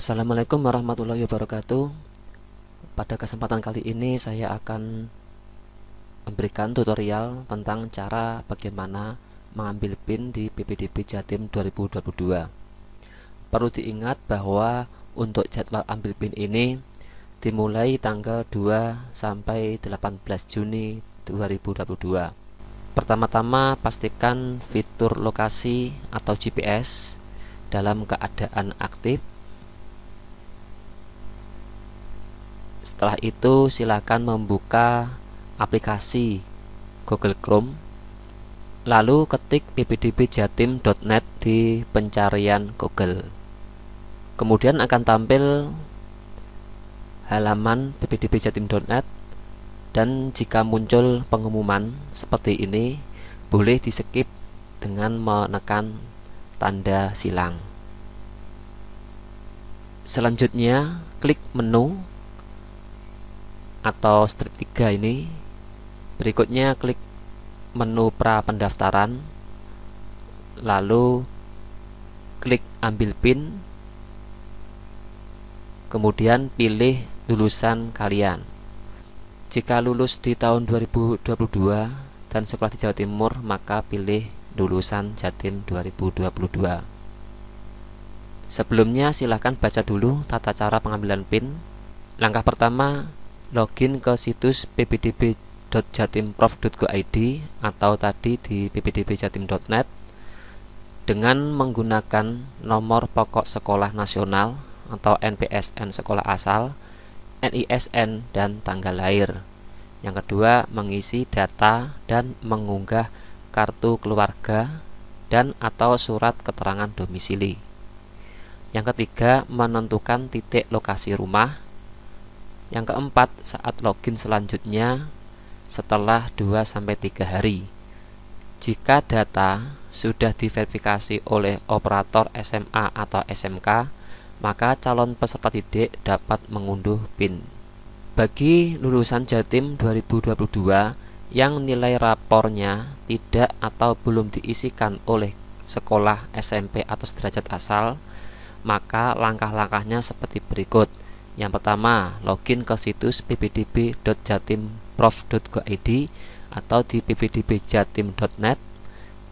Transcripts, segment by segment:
Assalamualaikum warahmatullahi wabarakatuh. Pada kesempatan kali ini saya akan memberikan tutorial tentang cara bagaimana mengambil PIN di PPDB Jatim 2022. Perlu diingat bahwa untuk jadwal ambil PIN ini dimulai tanggal 2 sampai 18 Juni 2022. Pertama-tama pastikan fitur lokasi atau GPS dalam keadaan aktif. Setelah itu silakan membuka aplikasi Google Chrome, lalu ketik ppdbjatim.net di pencarian Google. Kemudian akan tampil halaman ppdbjatim.net, dan jika muncul pengumuman seperti ini boleh di skip dengan menekan tanda silang. Selanjutnya klik menu atau strip 3 ini. Berikutnya klik menu pra pendaftaran, lalu klik ambil PIN, kemudian pilih lulusan kalian. Jika lulus di tahun 2022 dan sekolah di Jawa Timur, maka pilih lulusan Jatim 2022. Sebelumnya silahkan baca dulu tata cara pengambilan PIN. Langkah pertama, login ke situs ppdb.jatimprof.go.id atau tadi di ppdbjatim.net dengan menggunakan nomor pokok sekolah nasional atau NPSN sekolah asal, NISN, dan tanggal lahir. Yang kedua, mengisi data dan mengunggah kartu keluarga dan atau surat keterangan domisili. Yang ketiga, menentukan titik lokasi rumah. Yang keempat, saat login selanjutnya setelah 2-3 hari. Jika data sudah diverifikasi oleh operator SMA atau SMK, maka calon peserta didik dapat mengunduh PIN. Bagi lulusan Jatim 2022 yang nilai rapornya tidak atau belum diisikan oleh sekolah SMP atau sederajat asal, maka langkah-langkahnya seperti berikut. Yang pertama, login ke situs ppdb.jatimprof.go.id atau di ppdbjatim.net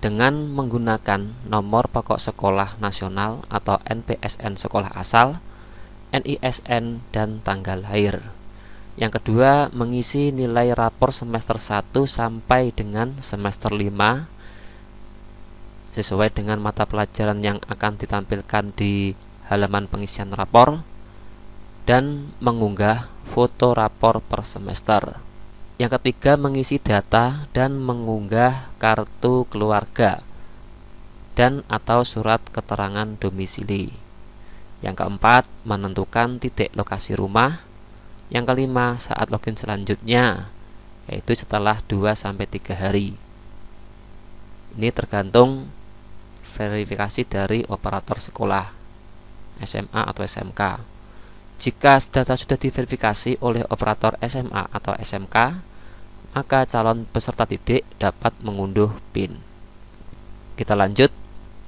dengan menggunakan nomor pokok sekolah nasional atau NPSN sekolah asal, NISN, dan tanggal lahir. Yang kedua, mengisi nilai rapor semester 1 sampai dengan semester 5 sesuai dengan mata pelajaran yang akan ditampilkan di halaman pengisian rapor, dan mengunggah foto rapor per semester. Yang ketiga, mengisi data dan mengunggah kartu keluarga dan atau surat keterangan domisili. Yang keempat, menentukan titik lokasi rumah. Yang kelima, saat login selanjutnya, yaitu setelah 2-3 hari. Ini tergantung verifikasi dari operator sekolah SMA atau SMK. Jika data sudah diverifikasi oleh operator SMA atau SMK, maka calon peserta didik dapat mengunduh PIN. Kita lanjut.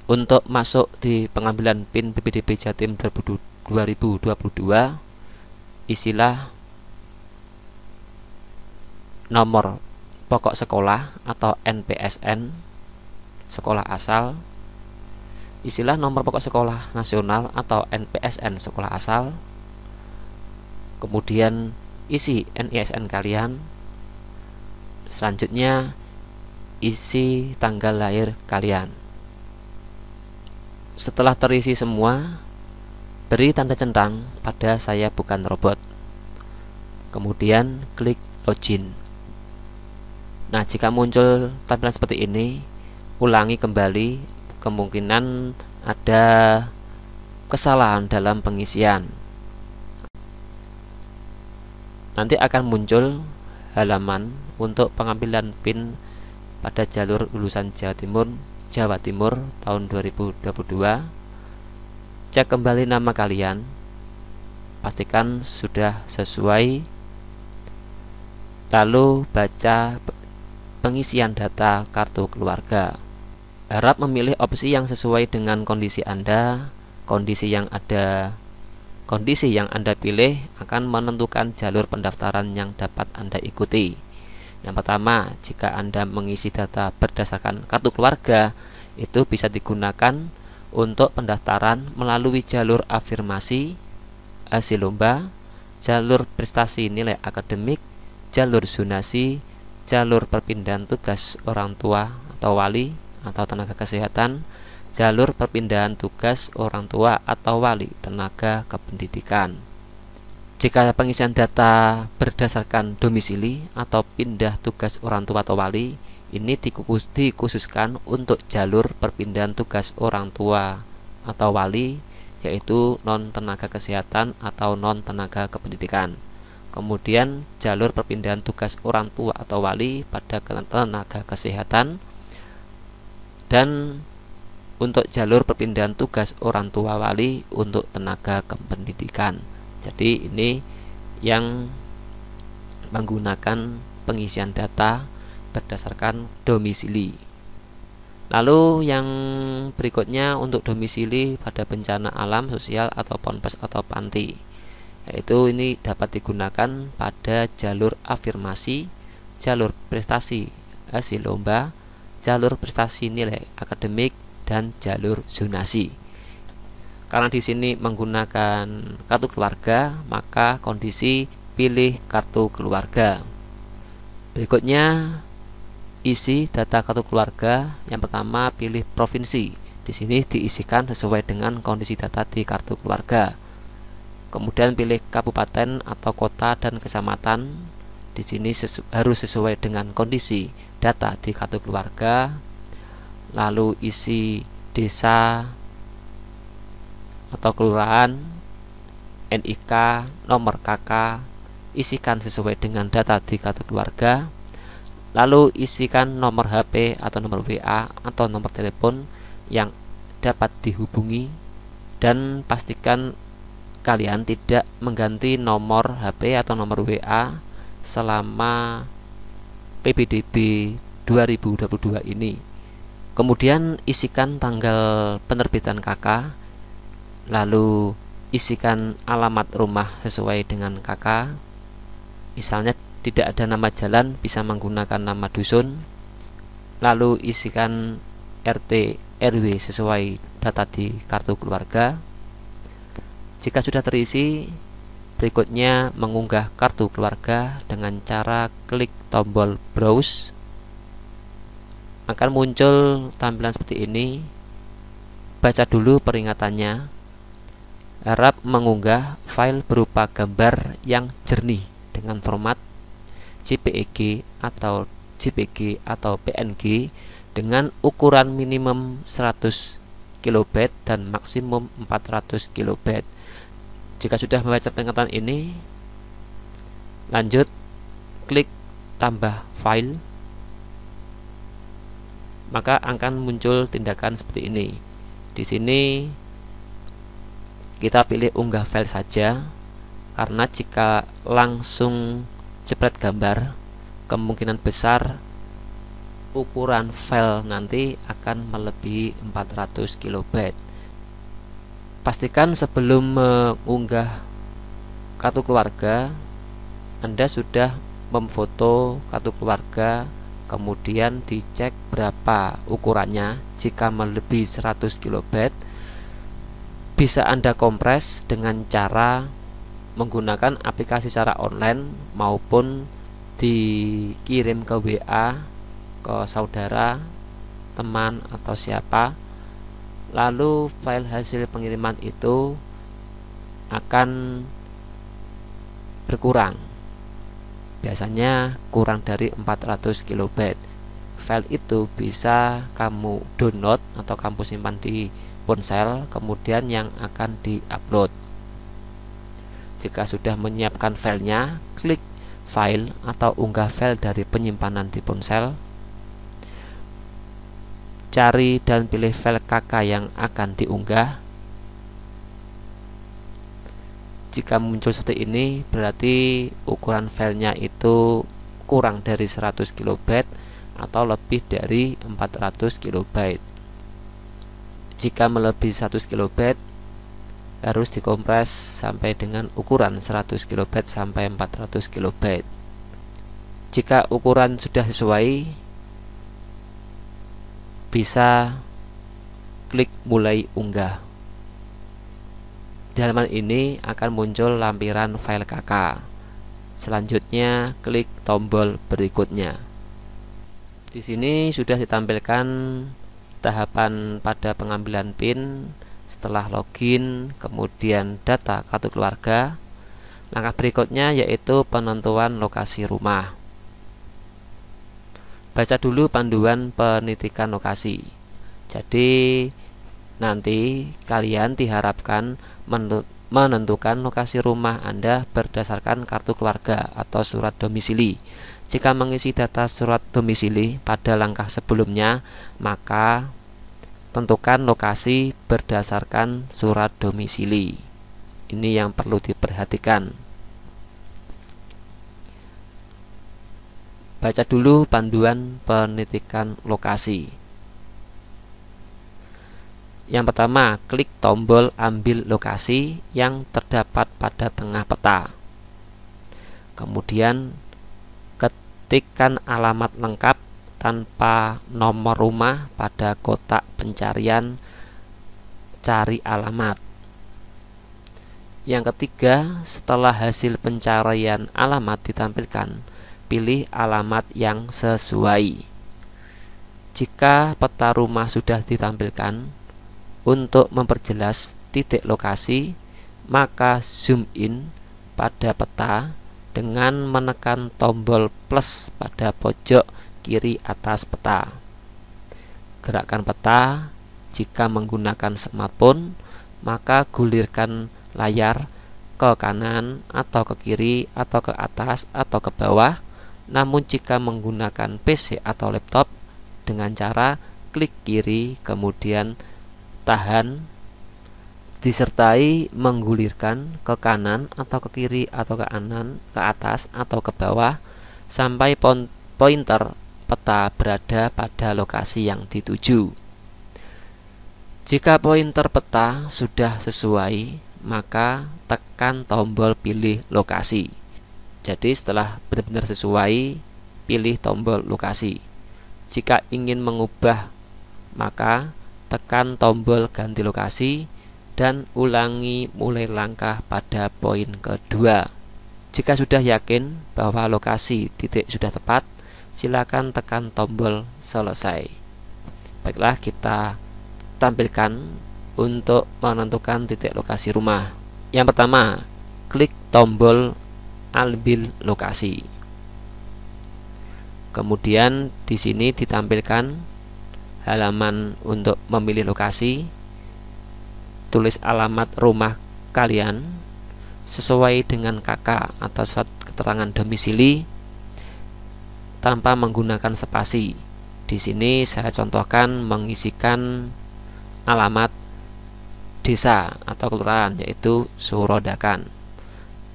Untuk masuk di pengambilan PIN PPDB Jatim 2022, isilah nomor pokok sekolah atau NPSN sekolah asal, isilah nomor pokok sekolah nasional atau NPSN sekolah asal, kemudian isi NISN kalian. Selanjutnya isi tanggal lahir kalian. Setelah terisi semua, beri tanda centang pada saya bukan robot, kemudian klik login. Nah, jika muncul tampilan seperti ini, ulangi kembali. Kemungkinan ada kesalahan dalam pengisian. Nanti akan muncul halaman untuk pengambilan PIN pada jalur lulusan Jawa Timur tahun 2022. Cek kembali nama kalian, pastikan sudah sesuai, lalu baca pengisian data kartu keluarga. Harap memilih opsi yang sesuai dengan kondisi Anda, kondisi yang ada Kondisi yang Anda pilih akan menentukan jalur pendaftaran yang dapat Anda ikuti. Yang pertama, jika Anda mengisi data berdasarkan kartu keluarga, itu bisa digunakan untuk pendaftaran melalui jalur afirmasi, hasil lomba, jalur prestasi nilai akademik, jalur zonasi, jalur perpindahan tugas orang tua atau wali atau tenaga kesehatan, jalur perpindahan tugas orang tua atau wali tenaga kependidikan. Jika pengisian data berdasarkan domisili atau pindah tugas orang tua atau wali, ini dikhususkan untuk jalur perpindahan tugas orang tua atau wali, yaitu non tenaga kesehatan atau non tenaga kependidikan. Kemudian jalur perpindahan tugas orang tua atau wali pada tenaga kesehatan, dan untuk jalur perpindahan tugas orang tua wali untuk tenaga kependidikan. Jadi ini yang menggunakan pengisian data berdasarkan domisili. Lalu yang berikutnya untuk domisili pada bencana alam, sosial atau ponpes atau panti, yaitu ini dapat digunakan pada jalur afirmasi, jalur prestasi hasil lomba, jalur prestasi nilai akademik, dan jalur zonasi. Karena di sini menggunakan kartu keluarga, maka kondisi pilih kartu keluarga. Berikutnya isi data kartu keluarga. Yang pertama pilih provinsi. Di sini diisikan sesuai dengan kondisi data di kartu keluarga. Kemudian pilih kabupaten atau kota dan kecamatan. Di sini harus sesuai dengan kondisi data di kartu keluarga. Lalu isi desa atau kelurahan, NIK, nomor KK, isikan sesuai dengan data di kartu keluarga. Lalu isikan nomor HP atau nomor WA atau nomor telepon yang dapat dihubungi, dan pastikan kalian tidak mengganti nomor HP atau nomor WA selama PPDB 2022 ini. Kemudian isikan tanggal penerbitan KK, lalu isikan alamat rumah sesuai dengan KK. Misalnya tidak ada nama jalan, bisa menggunakan nama dusun. Lalu isikan RT RW sesuai data di kartu keluarga. Jika sudah terisi, berikutnya mengunggah kartu keluarga dengan cara klik tombol browse. Akan muncul tampilan seperti ini. Baca dulu peringatannya. Harap mengunggah file berupa gambar yang jernih dengan format JPEG atau JPG atau PNG dengan ukuran minimum 100 KB dan maksimum 400 KB. Jika sudah membaca peringatan ini, lanjut klik tambah file. Maka akan muncul tindakan seperti ini. Di sini kita pilih unggah file saja, karena jika langsung jepret gambar, kemungkinan besar ukuran file nanti akan melebihi 400 KB. Pastikan sebelum mengunggah kartu keluarga, Anda sudah memfoto kartu keluarga, kemudian dicek berapa ukurannya. Jika melebihi 100 KB, bisa Anda kompres dengan cara menggunakan aplikasi secara online maupun dikirim ke WA ke saudara, teman, atau siapa. Lalu file hasil pengiriman itu akan berkurang, biasanya kurang dari 400 KB. File itu bisa kamu download atau kamu simpan di ponsel, kemudian yang akan diupload. Jika sudah menyiapkan filenya, klik file atau unggah file dari penyimpanan di ponsel. Cari dan pilih file KK yang akan diunggah. Jika muncul seperti ini, berarti ukuran filenya itu kurang dari 100 KB atau lebih dari 400 KB. Jika melebihi 100 KB, harus dikompres sampai dengan ukuran 100 KB sampai 400 KB. Jika ukuran sudah sesuai, bisa klik mulai unggah. Di halaman ini akan muncul lampiran file KK. Selanjutnya klik tombol berikutnya. Di sini sudah ditampilkan tahapan pada pengambilan PIN setelah login, kemudian data kartu keluarga. Langkah berikutnya yaitu penentuan lokasi rumah. Baca dulu panduan penitikan lokasi. Jadi nanti kalian diharapkan menentukan lokasi rumah Anda berdasarkan kartu keluarga atau surat domisili. Jika mengisi data surat domisili pada langkah sebelumnya, maka tentukan lokasi berdasarkan surat domisili. Ini yang perlu diperhatikan. Baca dulu panduan penitikan lokasi. Yang pertama, klik tombol ambil lokasi yang terdapat pada tengah peta. Kemudian ketikkan alamat lengkap tanpa nomor rumah pada kotak pencarian cari alamat. Yang ketiga, setelah hasil pencarian alamat ditampilkan, pilih alamat yang sesuai. Jika peta rumah sudah ditampilkan, untuk memperjelas titik lokasi, maka zoom in pada peta dengan menekan tombol plus pada pojok kiri atas peta. Gerakkan peta. Jika menggunakan smartphone, maka gulirkan layar ke kanan atau ke kiri atau ke atas atau ke bawah. Namun jika menggunakan PC atau laptop, dengan cara klik kiri kemudian tahan disertai menggulirkan ke kanan atau ke kiri atau ke kanan, ke atas atau ke bawah sampai pointer peta berada pada lokasi yang dituju. Jika pointer peta sudah sesuai, maka tekan tombol pilih lokasi. Jadi setelah benar-benar sesuai, pilih tombol lokasi. Jika ingin mengubah, maka tekan tombol ganti lokasi dan ulangi mulai langkah pada poin kedua. Jika sudah yakin bahwa lokasi titik sudah tepat, silakan tekan tombol selesai. Baiklah, kita tampilkan untuk menentukan titik lokasi rumah. Yang pertama, klik tombol ambil lokasi. Kemudian di sini ditampilkan halaman untuk memilih lokasi. Tulis alamat rumah kalian sesuai dengan KK atau surat keterangan domisili tanpa menggunakan spasi. Di sini saya contohkan mengisikan alamat desa atau kelurahan, yaitu Surodakan.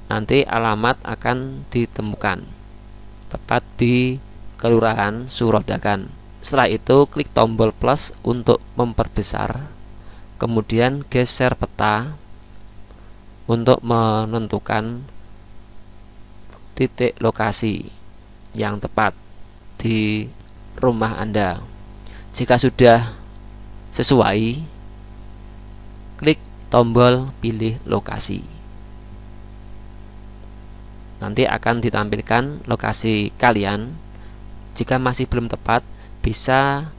Nanti alamat akan ditemukan tepat di kelurahan Surodakan. Setelah itu klik tombol plus untuk memperbesar, kemudian geser peta untuk menentukan titik lokasi yang tepat di rumah Anda. Jika sudah sesuai, klik tombol pilih lokasi. Nanti akan ditampilkan lokasi kalian. Jika masih belum tepat, bisa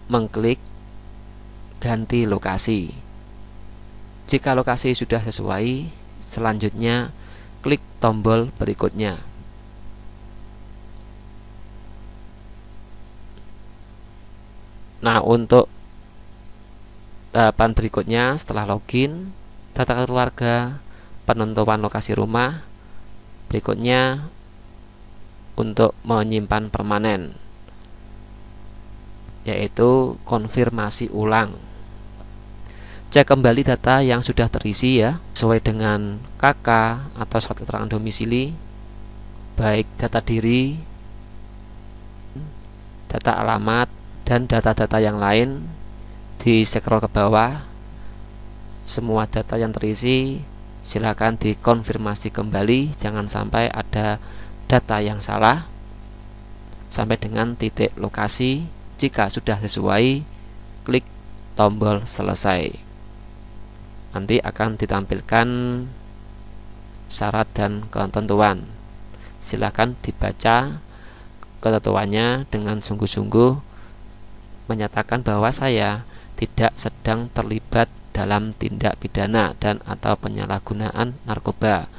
mengklik ganti lokasi. Jika lokasi sudah sesuai, selanjutnya klik tombol berikutnya. Nah, untuk tahapan berikutnya setelah login, data keluarga, penentuan lokasi rumah, berikutnya untuk menyimpan permanen, yaitu konfirmasi ulang. Cek kembali data yang sudah terisi ya, sesuai dengan KK atau surat keterangan domisili, baik data diri, data alamat, dan data-data yang lain. Di scroll ke bawah semua data yang terisi silakan dikonfirmasi kembali, jangan sampai ada data yang salah, sampai dengan titik lokasi. Jika sudah sesuai, klik tombol selesai. Nanti akan ditampilkan syarat dan ketentuan. Silakan dibaca ketentuannya dengan sungguh-sungguh, menyatakan bahwa saya tidak sedang terlibat dalam tindak pidana dan atau penyalahgunaan narkoba.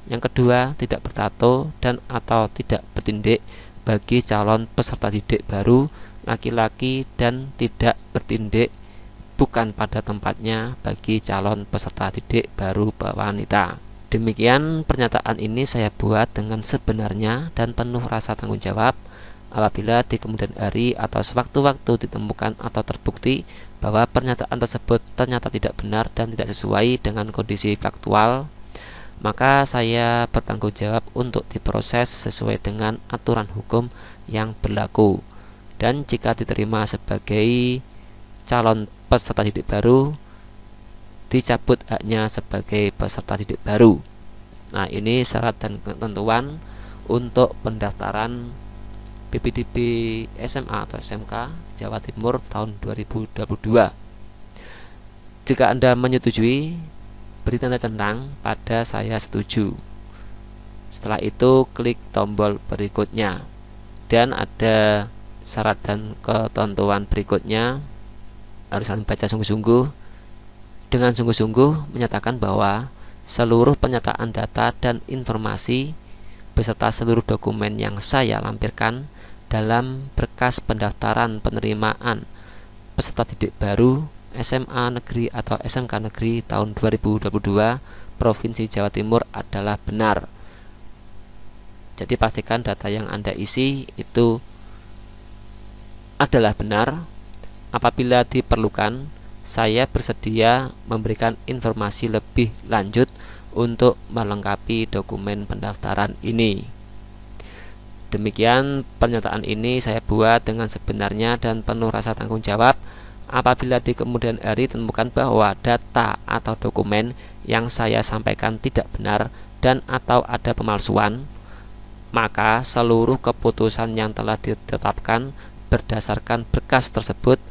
Yang kedua, tidak bertato dan atau tidak bertindik bagi calon peserta didik baru laki-laki dan tidak bertindik bukan pada tempatnya bagi calon peserta didik baru wanita. Demikian pernyataan ini saya buat dengan sebenarnya dan penuh rasa tanggung jawab. Apabila di kemudian hari atau sewaktu-waktu ditemukan atau terbukti bahwa pernyataan tersebut ternyata tidak benar dan tidak sesuai dengan kondisi faktual, maka saya bertanggung jawab untuk diproses sesuai dengan aturan hukum yang berlaku. Dan jika diterima sebagai calon peserta didik baru, dicabut haknya sebagai peserta didik baru. Nah, ini syarat dan ketentuan untuk pendaftaran PPDB SMA atau SMK Jawa Timur tahun 2022. Jika Anda menyetujui, beri tanda centang pada saya setuju. Setelah itu klik tombol berikutnya, dan ada syarat dan ketentuan berikutnya. Harus kalian baca sungguh-sungguh, dengan sungguh-sungguh menyatakan bahwa seluruh pernyataan data dan informasi beserta seluruh dokumen yang saya lampirkan dalam berkas pendaftaran penerimaan peserta didik baru SMA negeri atau SMK negeri tahun 2022 Provinsi Jawa Timur adalah benar. Jadi pastikan data yang Anda isi itu adalah benar. Apabila diperlukan, saya bersedia memberikan informasi lebih lanjut untuk melengkapi dokumen pendaftaran ini. Demikian pernyataan ini saya buat dengan sebenarnya dan penuh rasa tanggung jawab. Apabila di kemudian hari ditemukan bahwa data atau dokumen yang saya sampaikan tidak benar dan atau ada pemalsuan, maka seluruh keputusan yang telah ditetapkan berdasarkan berkas tersebut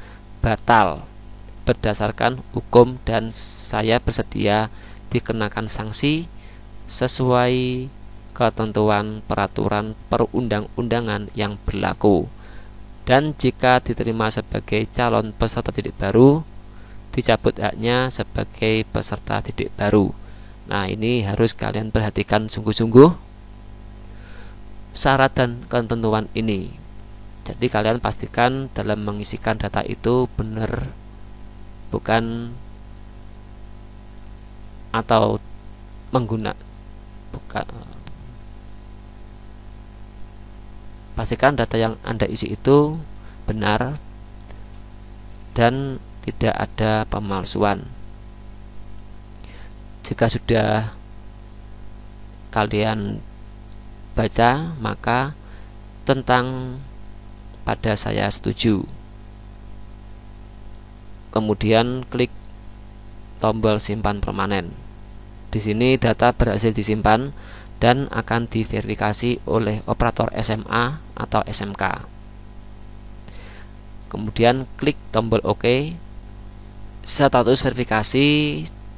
batal berdasarkan hukum dan saya bersedia dikenakan sanksi sesuai ketentuan peraturan perundang-undangan yang berlaku. Dan jika diterima sebagai calon peserta didik baru, dicabut haknya sebagai peserta didik baru. Nah, ini harus kalian perhatikan sungguh-sungguh syarat dan ketentuan ini. Jadi kalian pastikan dalam mengisikan data itu benar, bukan atau pastikan data yang Anda isi itu benar dan tidak ada pemalsuan. Jika sudah kalian baca, maka tentang pada saya setuju. Kemudian klik tombol simpan permanen. Di sini data berhasil disimpan dan akan diverifikasi oleh operator SMA atau SMK. Kemudian klik tombol OK. Status verifikasi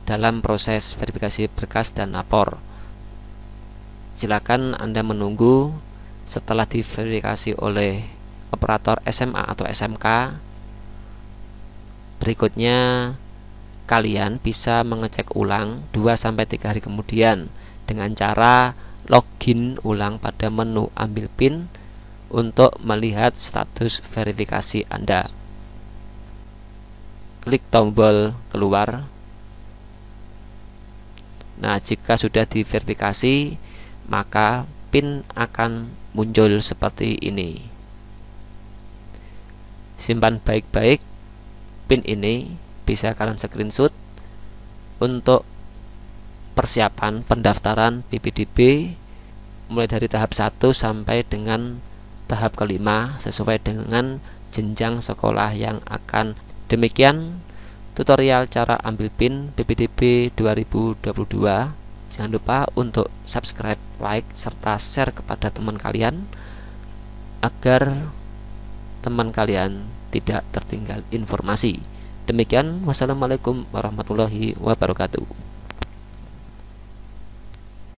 dalam proses verifikasi berkas dan lapor. Silakan Anda menunggu setelah diverifikasi oleh operator SMA atau SMK. Berikutnya kalian bisa mengecek ulang 2-3 hari kemudian dengan cara login ulang pada menu ambil PIN untuk melihat status verifikasi Anda. Klik tombol keluar. Nah, jika sudah diverifikasi, maka PIN akan muncul seperti ini. Simpan baik-baik PIN ini, bisa kalian screenshot untuk persiapan pendaftaran PPDB mulai dari tahap 1 sampai dengan tahap kelima sesuai dengan jenjang sekolah yang akan. Demikian tutorial cara ambil PIN PPDB 2022. Jangan lupa untuk subscribe, like, serta share kepada teman kalian agar teman kalian tidak tertinggal informasi. Demikian, wassalamualaikum warahmatullahi wabarakatuh.